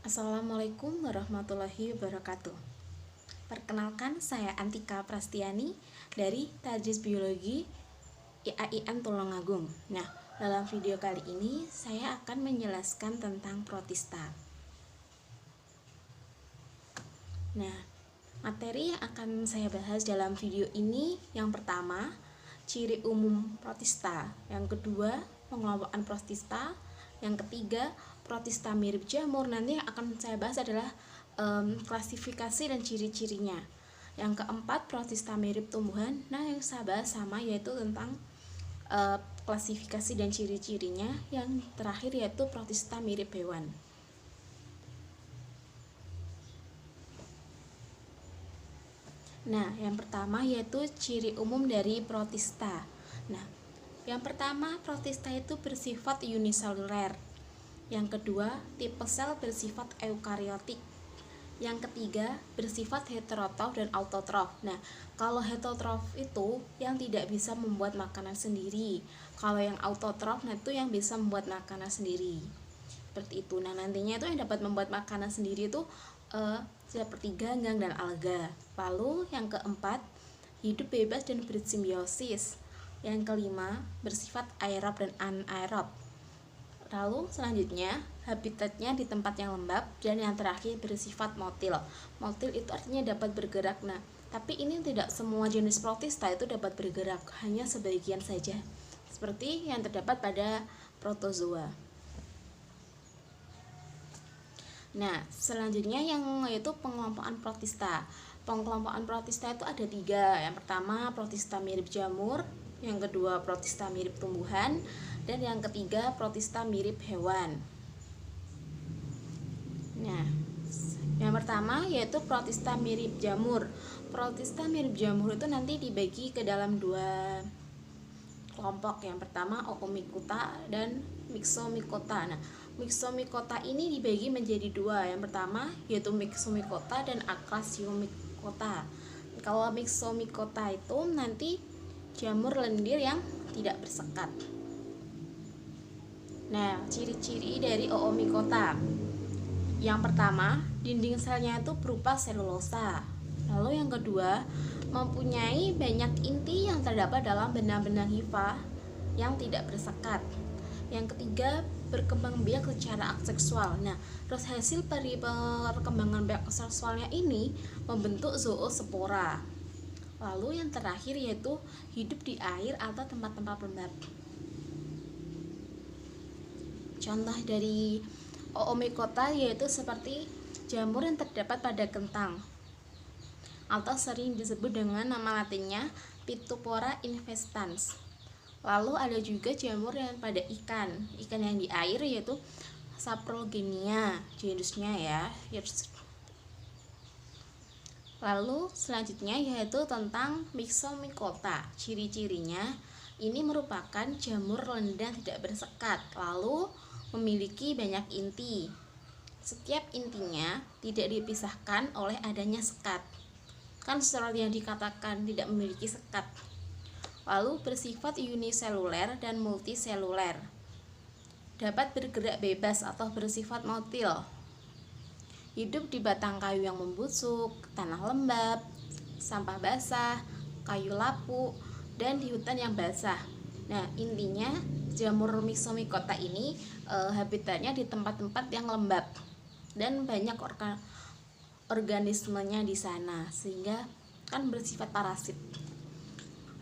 Assalamualaikum warahmatullahi wabarakatuh. Perkenalkan, saya Antika Prastiani dari Tadris Biologi IAIN Tulungagung. Nah, dalam video kali ini saya akan menjelaskan tentang protista. Nah, materi yang akan saya bahas dalam video ini yang pertama, ciri umum protista. Yang kedua, pengelompokan protista. Yang ketiga, protista mirip jamur. Nanti yang akan saya bahas adalah klasifikasi dan ciri-cirinya. Yang keempat, protista mirip tumbuhan. Nah, yang saya bahas sama, yaitu tentang klasifikasi dan ciri-cirinya. Yang terakhir yaitu protista mirip hewan. Nah, yang pertama yaitu ciri umum dari protista. Nah, yang pertama, protista itu bersifat uniseluler. Yang kedua, tipe sel bersifat eukariotik. Yang ketiga, bersifat heterotrof dan autotrof. Nah, kalau heterotrof itu yang tidak bisa membuat makanan sendiri. Kalau yang autotrof, nah itu yang bisa membuat makanan sendiri. Seperti itu. Nah, nantinya itu yang dapat membuat makanan sendiri itu seperti ganggang dan alga. Lalu yang keempat, hidup bebas dan bersimbiosis. Yang kelima, bersifat aerob dan anaerob. Lalu selanjutnya, habitatnya di tempat yang lembab. Dan yang terakhir, bersifat motil. Motil itu artinya dapat bergerak. Nah, tapi ini tidak semua jenis protista itu dapat bergerak, hanya sebagian saja, seperti yang terdapat pada protozoa. Nah, selanjutnya yaitu pengelompokan protista. Pengelompokan protista itu ada 3. Yang pertama, protista mirip jamur. Yang kedua, protista mirip tumbuhan. Dan yang ketiga, protista mirip hewan. Nah, yang pertama yaitu protista mirip jamur. Protista mirip jamur itu nanti dibagi ke dalam 2 kelompok. Yang pertama, Oomycota dan Myxomycota. Nah, Myxomycota ini dibagi menjadi 2. Yang pertama yaitu Myxomycota dan Acrasiomycota. Kalau Myxomycota itu nanti jamur lendir yang tidak bersekat. Nah, ciri-ciri dari Oomycota. Yang pertama, dinding selnya itu berupa selulosa. Lalu yang kedua, mempunyai banyak inti yang terdapat dalam benang-benang hifa yang tidak bersekat. Yang ketiga, berkembang biak secara aseksual. Nah, terus hasil dari perkembangan biak seksualnya ini membentuk zoospora. Lalu yang terakhir yaitu hidup di air atau tempat-tempat lembab. Contoh dari Oomycota yaitu seperti jamur yang terdapat pada kentang, atau sering disebut dengan nama latinnya Phytophthora infestans. Lalu ada juga jamur yang pada ikan yang di air yaitu Saprogenia jenisnya ya. Lalu selanjutnya yaitu tentang Myxomycota. Ciri-cirinya ini merupakan jamur lendir tidak bersekat, lalu memiliki banyak inti. Setiap intinya tidak dipisahkan oleh adanya sekat. Kan seperti yang dikatakan tidak memiliki sekat. Lalu bersifat uniseluler dan multiseluler. Dapat bergerak bebas atau bersifat motil. Hidup di batang kayu yang membusuk, tanah lembab, sampah basah, kayu lapuk, dan di hutan yang basah. Nah, intinya jamur Myxomycota ini habitatnya di tempat-tempat yang lembab dan banyak organismenya di sana, sehingga kan bersifat parasit.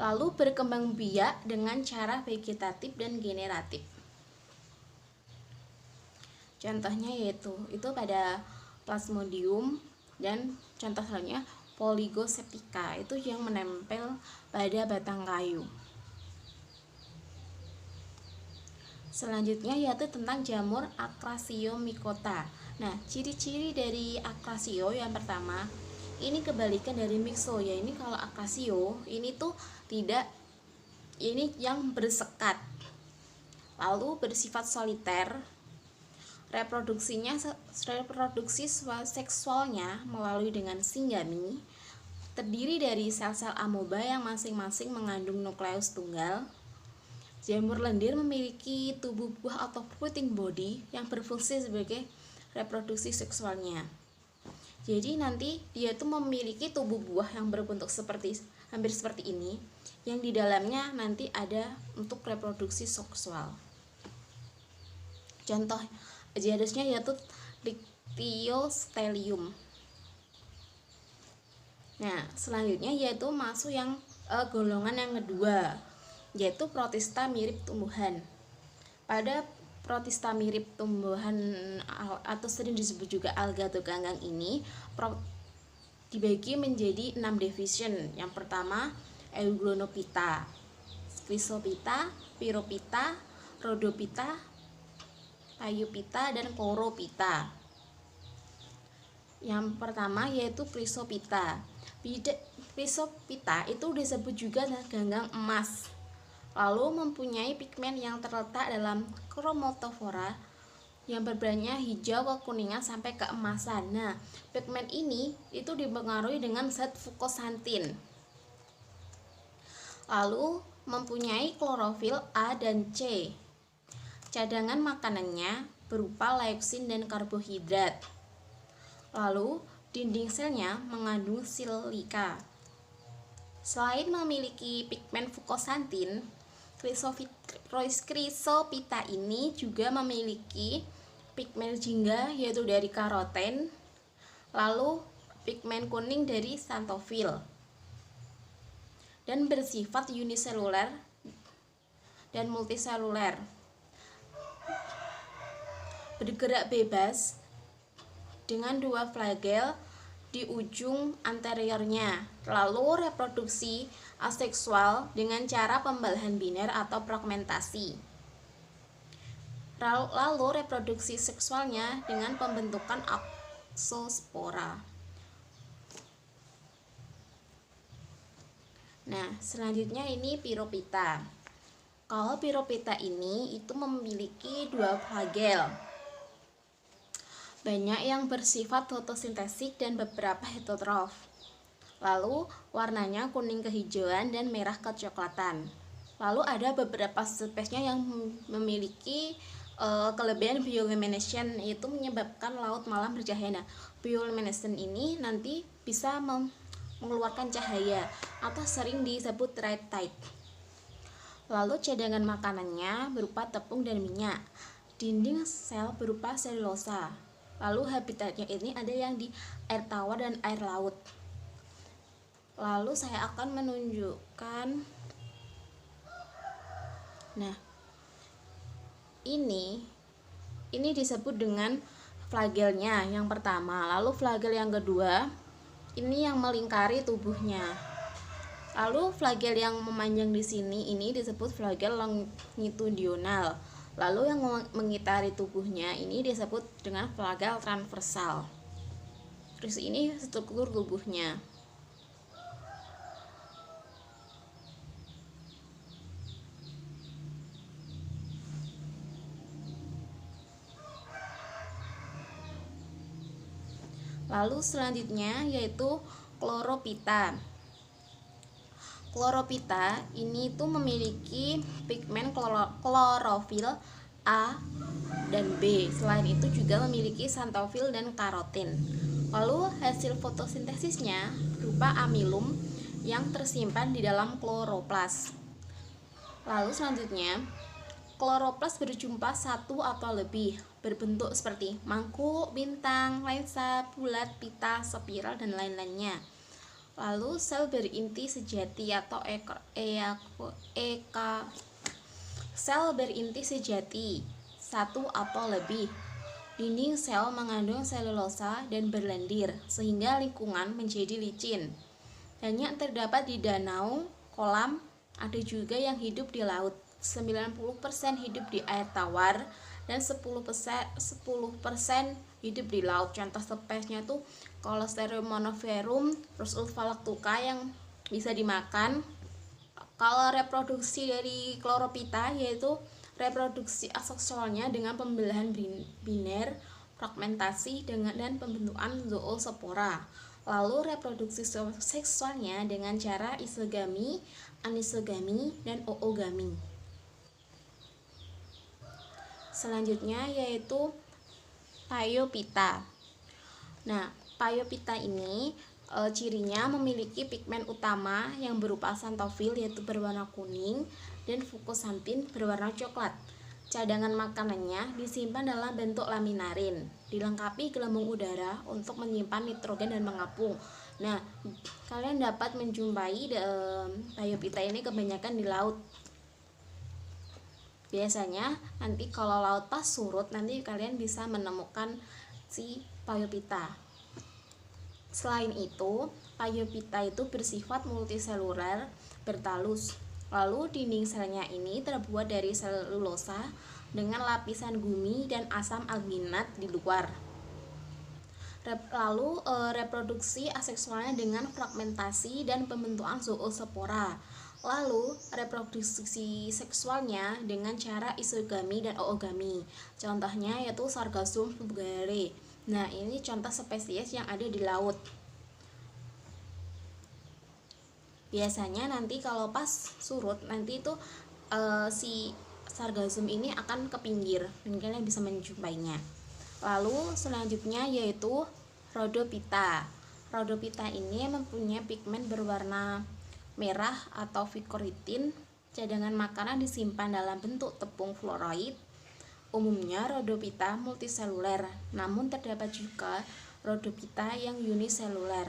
Lalu berkembang biak dengan cara vegetatif dan generatif. Contohnya yaitu pada Plasmodium, dan contoh lainnya Polygoseptica, itu yang menempel pada batang kayu. Selanjutnya yaitu tentang jamur Acrasiomycota. Nah, ciri-ciri dari Acrasio yang pertama, ini kebalikan dari Myxo ya. Ini kalau Acrasio ini tuh tidak, ini yang bersekat. Lalu bersifat soliter. Reproduksi seksualnya melalui dengan singgami, terdiri dari sel-sel amoeba yang masing-masing mengandung nukleus tunggal. Jamur lendir memiliki tubuh buah atau fruiting body yang berfungsi sebagai reproduksi seksualnya. Jadi nanti dia tuh memiliki tubuh buah yang berbentuk hampir seperti ini, yang di dalamnya nanti ada untuk reproduksi seksual. Contoh jenisnya yaitu Dictyostelium. Nah, selanjutnya yaitu masuk yang golongan yang kedua, yaitu protista mirip tumbuhan. Pada protista mirip tumbuhan atau sering disebut juga alga atau ganggang ini dibagi menjadi 6 division. Yang pertama Euglonophyta, Chrysophyta, Pyrophyta, Rhodophyta, Phaeophyta, dan Chlorophyta. Yang pertama yaitu Chrysophyta. Chrysophyta itu disebut juga ganggang emas, lalu mempunyai pigmen yang terletak dalam kromatofora yang berwarna hijau kekuningan sampai keemasan. Nah, pigmen ini itu dipengaruhi dengan zat fukosantin. Lalu mempunyai klorofil A dan C. Cadangan makanannya berupa lauksin dan karbohidrat. Lalu dinding selnya mengandung silika. Selain memiliki pigmen fukosantin, Chrysophyta ini juga memiliki pigmen jingga yaitu dari karoten, lalu pigmen kuning dari xanthofil, dan bersifat uniseluler dan multiseluler. Bergerak bebas dengan 2 flagel di ujung anteriornya, lalu reproduksi aseksual dengan cara pembelahan biner atau fragmentasi, lalu reproduksi seksualnya dengan pembentukan axospora. Nah, selanjutnya ini Pyrophyta. Kalau Pyrophyta ini itu memiliki 2 flagel, banyak yang bersifat fotosintetik dan beberapa heterotrof. Lalu warnanya kuning kehijauan dan merah kecoklatan. Lalu ada beberapa spesiesnya yang memiliki kelebihan bioluminescence, yaitu menyebabkan laut malam bercahaya. Nah, bioluminescence ini nanti bisa mengeluarkan cahaya atau sering disebut red tide. Lalu cadangan makanannya berupa tepung dan minyak. Dinding sel berupa selulosa. Lalu habitatnya ini ada yang di air tawar dan air laut. Lalu saya akan menunjukkan. Nah, ini disebut dengan flagelnya yang pertama. Lalu flagel yang kedua ini yang melingkari tubuhnya. Lalu flagel yang memanjang di sini ini disebut flagel longitudinal. Lalu yang mengitari tubuhnya ini disebut dengan flagel transversal. Terus ini struktur tubuhnya. Lalu selanjutnya yaitu Chlorophyta. Chlorophyta ini tuh memiliki pigmen klorofil A dan B. Selain itu juga memiliki xanthofil dan karotin. Lalu hasil fotosintesisnya berupa amilum yang tersimpan di dalam kloroplas. Lalu selanjutnya, kloroplas berjumpa 1 atau lebih, berbentuk seperti mangkuk, bintang, lensa, bulat, pita, spiral, dan lain-lainnya. Lalu sel berinti sejati atau sel berinti sejati 1 atau lebih. Dinding sel mengandung selulosa dan berlendir sehingga lingkungan menjadi licin. Banyak terdapat di danau, kolam, ada juga yang hidup di laut. 90% hidup di air tawar dan 10% hidup di laut. Contoh spesiesnya tuh Cholesterium monoferum, terus Ulphalactuca yang bisa dimakan. Kalau reproduksi dari Chlorophyta yaitu reproduksi aseksualnya dengan pembelahan biner, fragmentasi dan pembentukan zoospora. Lalu reproduksi seksualnya dengan cara isogami, anisogami, dan oogami. Selanjutnya yaitu Phaeophyta. Nah, Phaeophyta ini cirinya memiliki pigmen utama yang berupa xanthofil yaitu berwarna kuning dan fukosantin berwarna coklat. Cadangan makanannya disimpan dalam bentuk laminarin, dilengkapi gelembung udara untuk menyimpan nitrogen dan mengapung. Nah, kalian dapat menjumpai Phaeophyta ini kebanyakan di laut. Biasanya nanti kalau laut pas surut, nanti kalian bisa menemukan si Phaeophyta. Selain itu, Phaeophyta itu bersifat multiseluler bertalus. Lalu dinding selnya ini terbuat dari selulosa dengan lapisan gumi dan asam alginat di luar. Lalu reproduksi aseksualnya dengan fragmentasi dan pembentukan zoospora. Lalu reproduksi seksualnya dengan cara isogami dan oogami. Contohnya yaitu Sargassum vulgare. Nah, ini contoh spesies yang ada di laut. Biasanya nanti kalau pas surut, nanti itu si Sargassum ini akan ke pinggir dan kalian bisa menjumpainya. Lalu selanjutnya yaitu Rhodophyta. Rhodophyta ini mempunyai pigmen berwarna merah atau vicoritin. Cadangan makanan disimpan dalam bentuk tepung fluoroid. Umumnya Rhodophyta multiseluler, namun terdapat juga Rhodophyta yang uniseluler.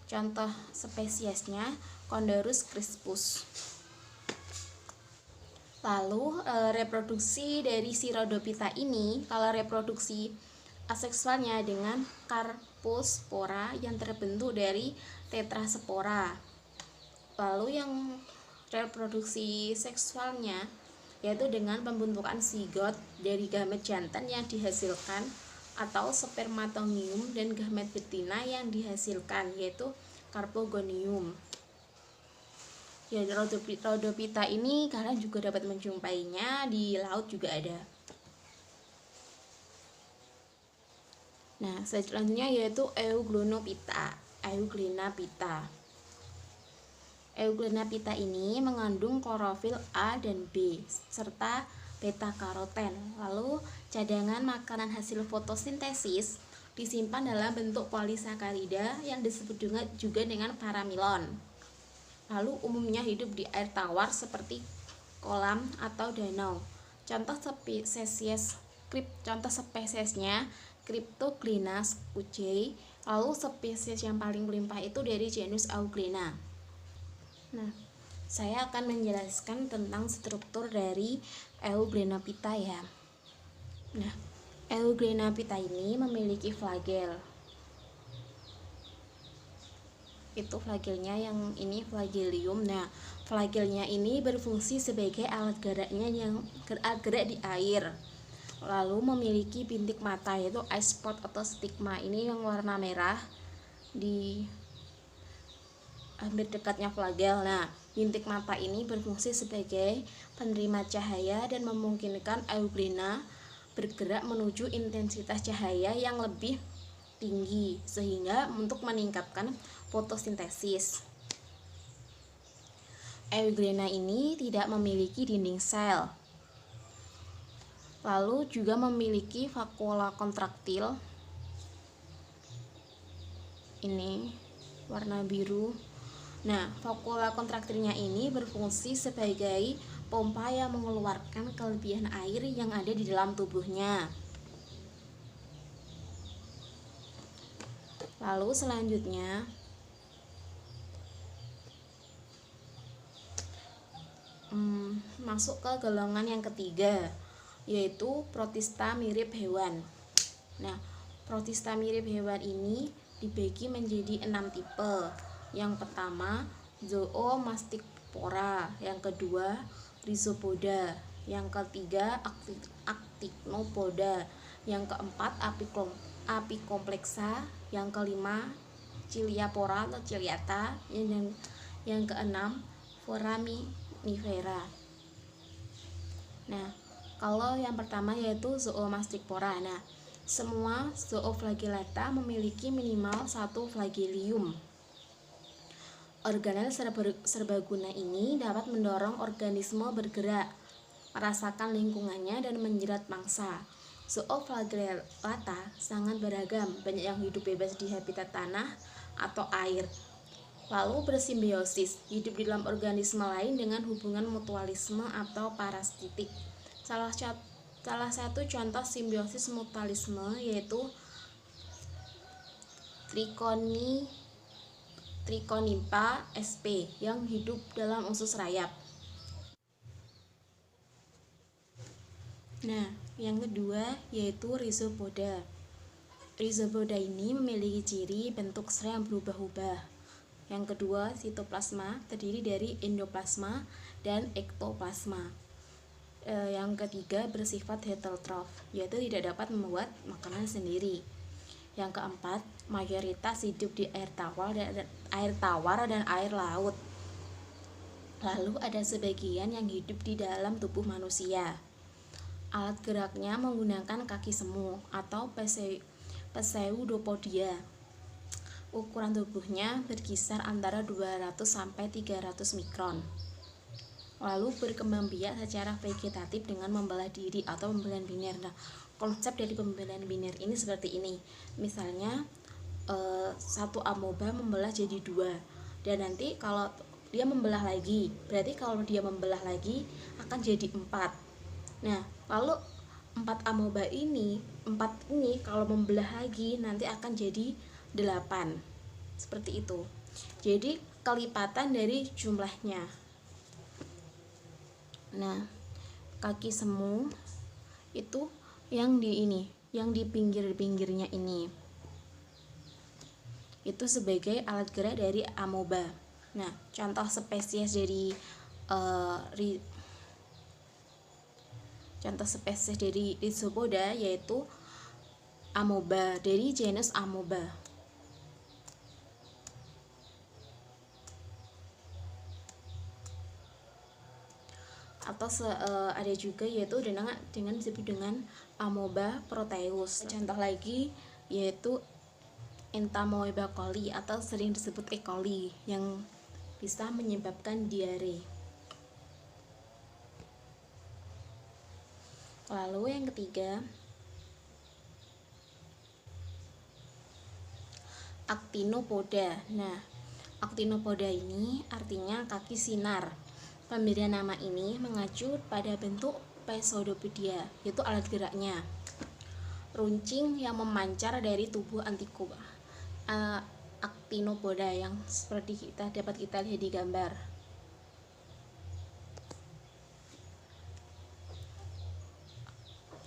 Contoh spesiesnya Condorus crispus. Lalu reproduksi dari si Rhodophyta ini, kalau reproduksi aseksualnya dengan Carpospora yang terbentuk dari tetraspora. Lalu yang reproduksi seksualnya yaitu dengan pembentukan zigot dari gamet jantan yang dihasilkan atau spermatogonium dan gamet betina yang dihasilkan yaitu carpogonium. Ya, Rhodophyta ini kalian juga dapat menjumpainya di laut juga ada. Nah, selanjutnya yaitu Euglenophyta. Euglenophyta ini mengandung klorofil A dan B serta beta karoten. Lalu cadangan makanan hasil fotosintesis disimpan dalam bentuk polisakarida yang disebut juga dengan paramilon. Lalu umumnya hidup di air tawar seperti kolam atau danau. Contoh spesiesnya Cryptoglina spuchei. Lalu spesies yang paling melimpah itu dari genus Euglena. Nah, saya akan menjelaskan tentang struktur dari Euglenophyta ya. Nah, Euglenophyta ini memiliki flagel. Itu flagelnya yang ini flagelium. Nah, flagelnya ini berfungsi sebagai alat geraknya yang gerak di air. Lalu memiliki bintik mata yaitu eye spot atau stigma. Ini yang warna merah di hampir dekatnya flagel. Nah, bintik mata ini berfungsi sebagai penerima cahaya dan memungkinkan Euglena bergerak menuju intensitas cahaya yang lebih tinggi sehingga untuk meningkatkan fotosintesis. Euglena ini tidak memiliki dinding sel. Lalu juga memiliki vakuola kontraktil. Ini warna biru. Nah, vakuola kontraktilnya ini berfungsi sebagai pompa yang mengeluarkan kelebihan air yang ada di dalam tubuhnya. Lalu selanjutnya masuk ke golongan yang ketiga, yaitu protista mirip hewan. Nah, protista mirip hewan ini dibagi menjadi 6 tipe. Yang pertama Zoomasticpora, yang kedua Rhizopoda, yang ketiga Actinopoda, yang keempat Apicomplexa, yang kelima Ciliapora atau Ciliata, yang keenam Foraminifera. Nah, kalau yang pertama yaitu Zoomasticpora. Nah, semua zooflagellata memiliki minimal 1 flagelium. Organel serbaguna ini dapat mendorong organisme bergerak, merasakan lingkungannya dan menjerat mangsa. Zooflagellata sangat beragam, banyak yang hidup bebas di habitat tanah atau air. Lalu bersimbiosis, hidup di dalam organisme lain dengan hubungan mutualisme atau parasitik. Salah satu contoh simbiosis mutualisme yaitu Trichonimpa sp yang hidup dalam usus rayap. Nah, yang kedua yaitu Rhizopoda. Rhizopoda ini memiliki ciri bentuk sel yang berubah-ubah. Yang kedua, sitoplasma terdiri dari endoplasma dan ektoplasma. Yang ketiga, bersifat heterotrof, yaitu tidak dapat membuat makanan sendiri. Yang keempat, mayoritas hidup di air tawar dan air laut. Lalu ada sebagian yang hidup di dalam tubuh manusia. Alat geraknya menggunakan kaki semu atau pseudopodia. Ukuran tubuhnya berkisar antara 200 sampai 300 mikron. Lalu berkembang biak secara vegetatif dengan membelah diri atau pembelahan biner. Nah, konsep dari pembelahan biner ini seperti ini. Misalnya satu amoeba membelah jadi 2, dan nanti kalau dia membelah lagi, berarti kalau dia membelah lagi akan jadi 4. Nah, lalu 4 ini kalau membelah lagi nanti akan jadi 8. Seperti itu. Jadi kelipatan dari jumlahnya. Nah, kaki semu itu yang di pinggir-pinggirnya ini. Itu sebagai alat gerak dari amoeba. Nah, contoh spesies dari Rhizopoda yaitu amoeba dari genus Amoeba. Atau ada juga yaitu dengan disebut dengan Amoeba proteus. Contoh lagi yaitu Entamoeba coli atau sering disebut E. coli yang bisa menyebabkan diare. Lalu yang ketiga, Actinopoda. Nah, Actinopoda ini artinya kaki sinar. Pemberian nama ini mengacu pada bentuk pseudopodia, yaitu alat geraknya. Runcing yang memancar dari tubuh Actinopoda yang seperti dapat kita lihat di gambar.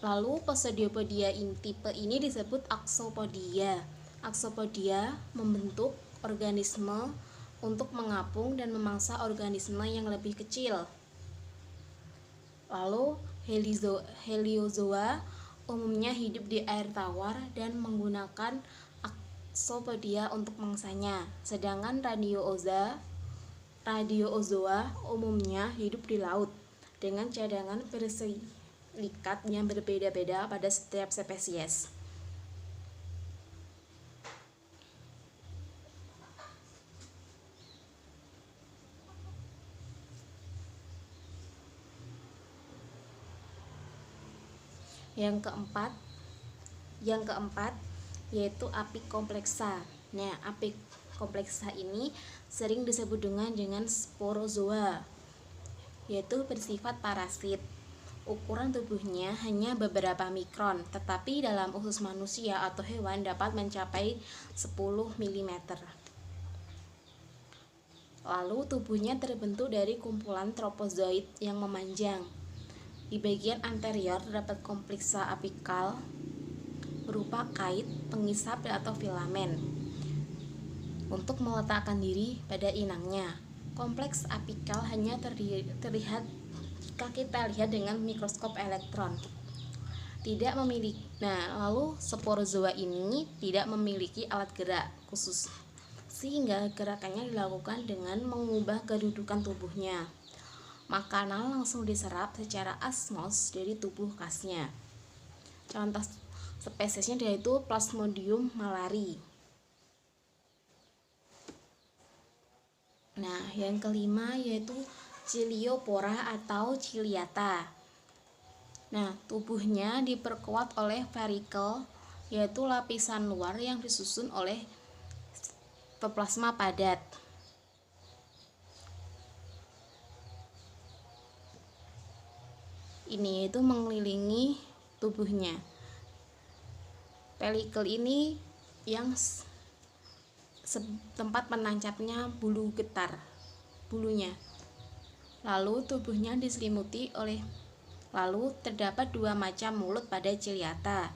Lalu Pseudopodia tipe ini disebut Axopodia. Axopodia membentuk organisme untuk mengapung dan memangsa organisme yang lebih kecil. Lalu Heliozoa umumnya hidup di air tawar dan menggunakan Axopodia untuk mangsanya. Sedangkan Radioozoa umumnya hidup di laut dengan cadangan bersilikat yang berbeda-beda pada setiap spesies. Yang keempat yaitu Apicomplexa. Nah, Apicomplexa ini sering disebut dengan sporozoa, yaitu bersifat parasit. Ukuran tubuhnya hanya beberapa mikron, tetapi dalam usus manusia atau hewan dapat mencapai 10 mm. Lalu tubuhnya terbentuk dari kumpulan tropozoid yang memanjang. Di bagian anterior terdapat kompleksa apikal berupa kait, pengisap atau filamen untuk meletakkan diri pada inangnya. Kompleks apikal hanya terlihat jika kita lihat dengan mikroskop elektron. Lalu sporozoa ini tidak memiliki alat gerak khusus, sehingga gerakannya dilakukan dengan mengubah kedudukan tubuhnya. Makanan langsung diserap secara osmos dari tubuh khasnya. Contoh spesiesnya yaitu Plasmodium malari. Nah, yang kelima yaitu Ciliopora atau Ciliata. Nah, tubuhnya diperkuat oleh varikel, yaitu lapisan luar yang disusun oleh sitoplasma padat. Ini itu mengelilingi tubuhnya. Pelikel ini yang tempat menancapnya bulu getar, bulunya. Lalu tubuhnya diselimuti oleh terdapat dua macam mulut pada ciliata,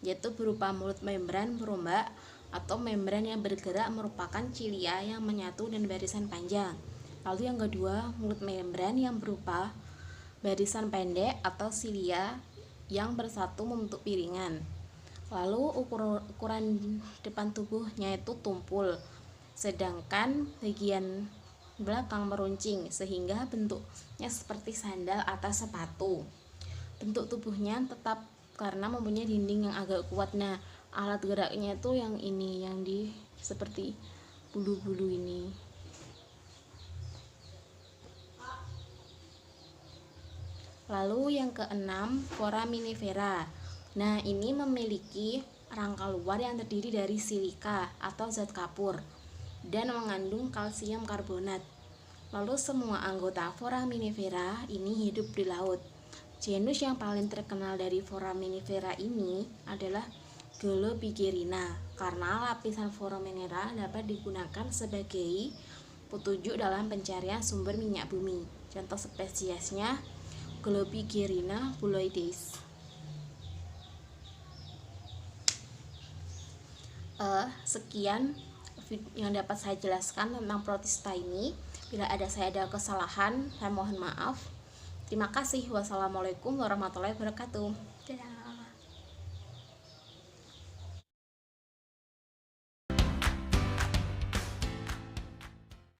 yaitu berupa mulut membran merombak atau membran yang bergerak merupakan cilia yang menyatu dan barisan panjang. Lalu yang kedua, mulut membran yang berupa barisan pendek atau silia yang bersatu membentuk piringan. Lalu ukuran depan tubuhnya itu tumpul, sedangkan bagian belakang meruncing sehingga bentuknya seperti sandal atau sepatu. Bentuk tubuhnya tetap karena mempunyai dinding yang agak kuat. Nah, alat geraknya itu yang ini, yang di seperti bulu-bulu ini. Lalu yang keenam, foraminifera. Nah, ini memiliki rangka luar yang terdiri dari silika atau zat kapur dan mengandung kalsium karbonat. Lalu semua anggota foraminifera ini hidup di laut. Genus yang paling terkenal dari foraminifera ini adalah Globigerina, karena lapisan foraminifera dapat digunakan sebagai petunjuk dalam pencarian sumber minyak bumi. Contoh spesiesnya Globigerina bouloides. Sekian yang dapat saya jelaskan tentang protista ini. Bila saya ada kesalahan, saya mohon maaf. Terima kasih. Wassalamualaikum warahmatullahi wabarakatuh. Dadah.